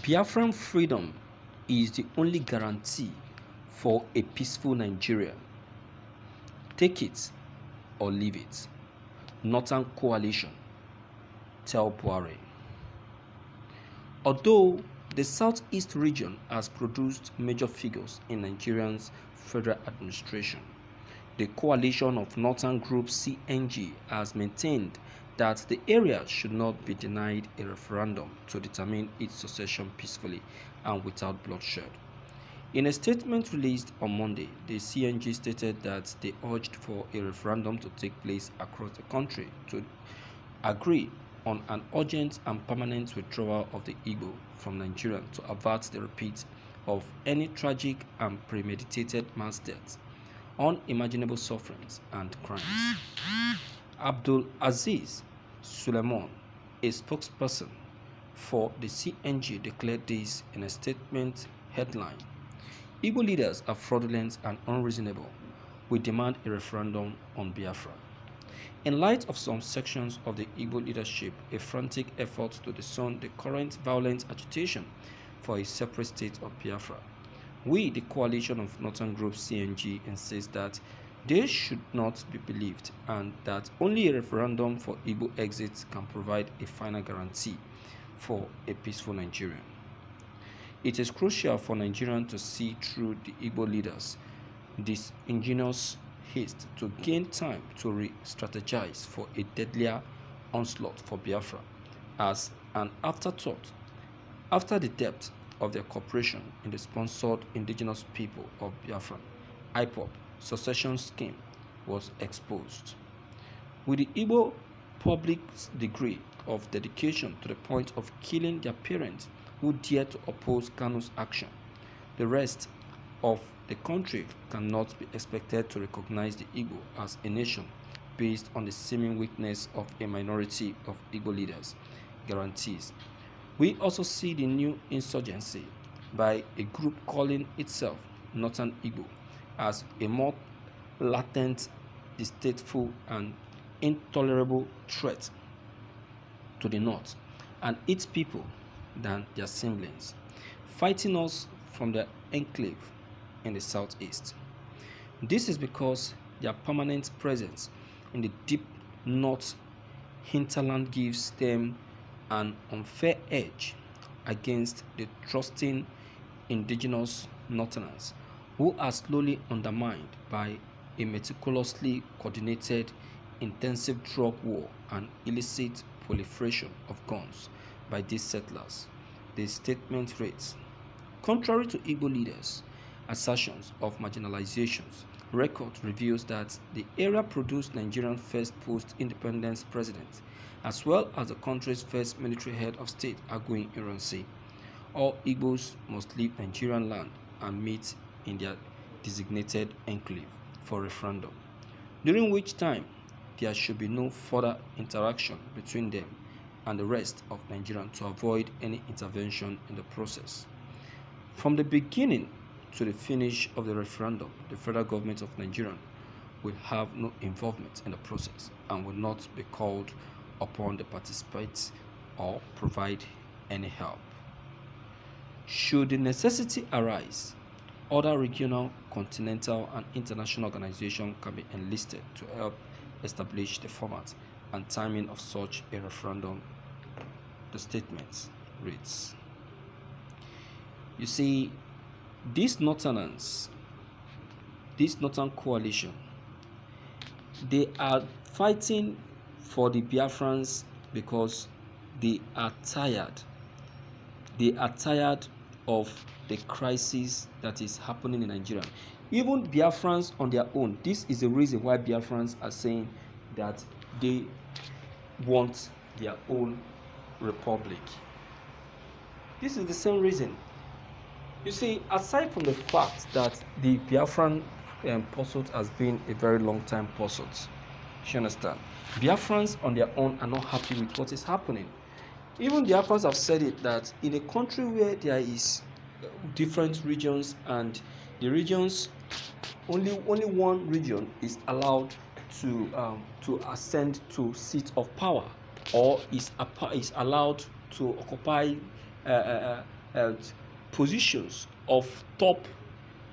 Biafran freedom is the only guarantee for a peaceful Nigeria. Take it or leave it. Northern Coalition, tell Buhari. Although the Southeast region has produced major figures in Nigeria's federal administration, the coalition of Northern Group CNG has maintained that the area should not be denied a referendum to determine its succession peacefully and without bloodshed. In a statement released on Monday, the CNG stated that they urged for a referendum to take place across the country to agree on an urgent and permanent withdrawal of the Igbo from Nigeria to avert the repeat of any tragic and premeditated mass deaths, unimaginable sufferings, and crimes. Abdul Aziz Suleiman, a spokesperson for the CNG, declared this in a statement headline: Igbo leaders are fraudulent and unreasonable. We demand a referendum on Biafra. In light of some sections of the Igbo leadership, a frantic effort to disown the current violent agitation for a separate state of Biafra, we, the coalition of Northern Group CNG, insist that they should not be believed and that only a referendum for Igbo exit can provide a final guarantee for a peaceful Nigeria. It is crucial for Nigerians to see through the Igbo leaders' disingenuous haste to gain time to re-strategize for a deadlier onslaught for Biafra as an afterthought after the depth of their cooperation in the sponsored indigenous people of Biafra IPOB succession scheme was exposed. With the Igbo public's degree of dedication to the point of killing their parents who dared to oppose Kanu's action, the rest of the country cannot be expected to recognize the Igbo as a nation based on the seeming weakness of a minority of Igbo leaders guarantees. We also see the new insurgency by a group calling itself Northern Igbo as a more latent, distasteful, and intolerable threat to the North and its people than their siblings, fighting us from their enclave in the Southeast. This is because their permanent presence in the deep North hinterland gives them an unfair edge against the trusting indigenous Northerners who are slowly undermined by a meticulously coordinated, intensive drug war and illicit proliferation of guns by these settlers. The statement reads: contrary to Igbo leaders' assertions of marginalizations, record reveals that the area produced Nigeria's first post-independence president, as well as the country's first military head of state, Aguiyi Ironsi. All Igbos must leave Nigerian land and meet in their designated enclave for referendum, during which time there should be no further interaction between them and the rest of Nigeria to avoid any intervention in the process. From the beginning to the finish of the referendum, the federal government of Nigeria will have no involvement in the process and will not be called upon to participate or provide any help. Should the necessity arise, other regional, continental, and international organizations can be enlisted to help establish the format and timing of such a referendum. The statement reads: you see, these Northerners, this Northern Coalition, they are fighting for the Biafrans because they are tired. They are tired of the crisis that is happening in Nigeria. Even Biafrans on their own, this is the reason why Biafrans are saying that they want their own republic. This is the same reason. You see, aside from the fact that the Biafran pursuit has been a very long time pursuit, you understand, Biafrans on their own are not happy with what is happening. Even Biafrans have said it that in a country where there is different regions and the regions, only one region is allowed to ascend to seat of power or is allowed to occupy positions of top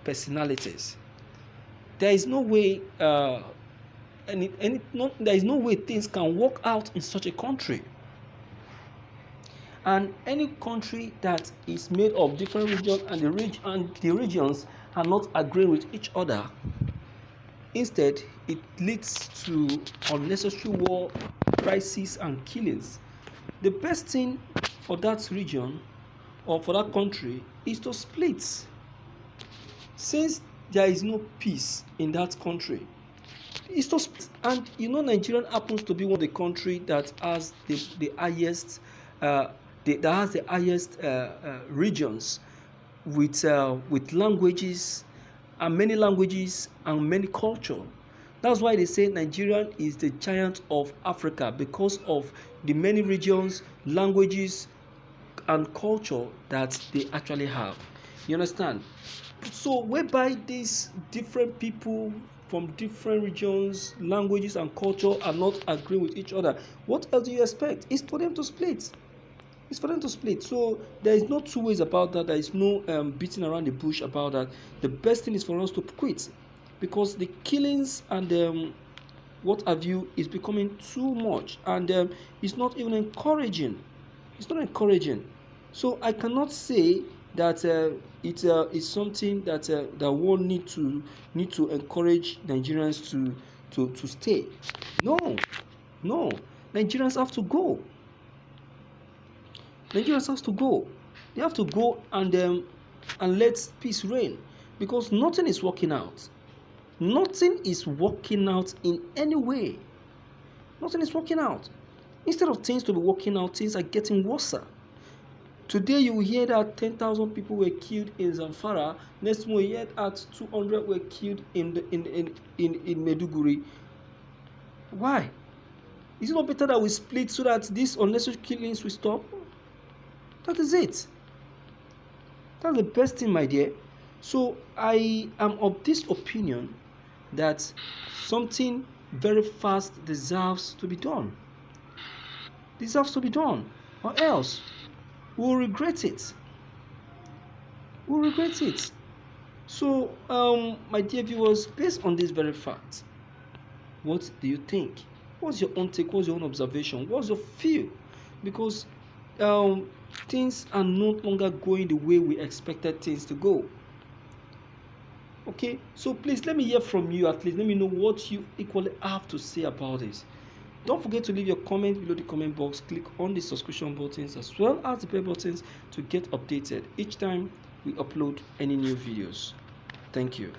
personalities. There is no way there is no way things can work out in such a country. And any country that is made of different regions and the regions are not agreeing with each other, instead it leads to unnecessary war, crises and killings. The best thing for that region or for that country is to split. Since there is no peace in that country, it's to split. And Nigeria happens to be one of the country that has the highest regions with languages and many culture. That's why they say Nigeria is the giant of Africa, because of the many regions, languages and culture that they actually have. You understand? So whereby these different people from different regions, languages and culture are not agreeing with each other, what else do you expect? It's for them to split. So there is no two ways about that. There is no beating around the bush about that. The best thing is for us to quit, because the killings and what have you is becoming too much, and it's not even encouraging. So I cannot say that it is something that that one need to encourage Nigerians to stay. No, Nigerians have to go. Nigerians have to go. They have to go and let peace reign, because nothing is working out. Nothing is working out in any way. Nothing is working out. Instead of things to be working out, things are getting worse. Today you will hear that 10,000 people were killed in Zamfara. Next month you hear that 200 were killed in Maiduguri. Why? Is it not better that we split so that these unnecessary killings will stop? That is it. That's the best thing, my dear. So I am of this opinion that something very fast deserves to be done. Or else we'll regret it. So my dear viewers, based on this very fact, what do you think? What's your own take? What's your own observation? What's your feel? Because things are no longer going the way we expected things to go. Okay, so please let me hear from you. At least let me know what you equally have to say about this. Don't forget to leave your comment below the comment box. Click on the subscription buttons as well as the bell buttons to get updated each time we upload any new videos. Thank you.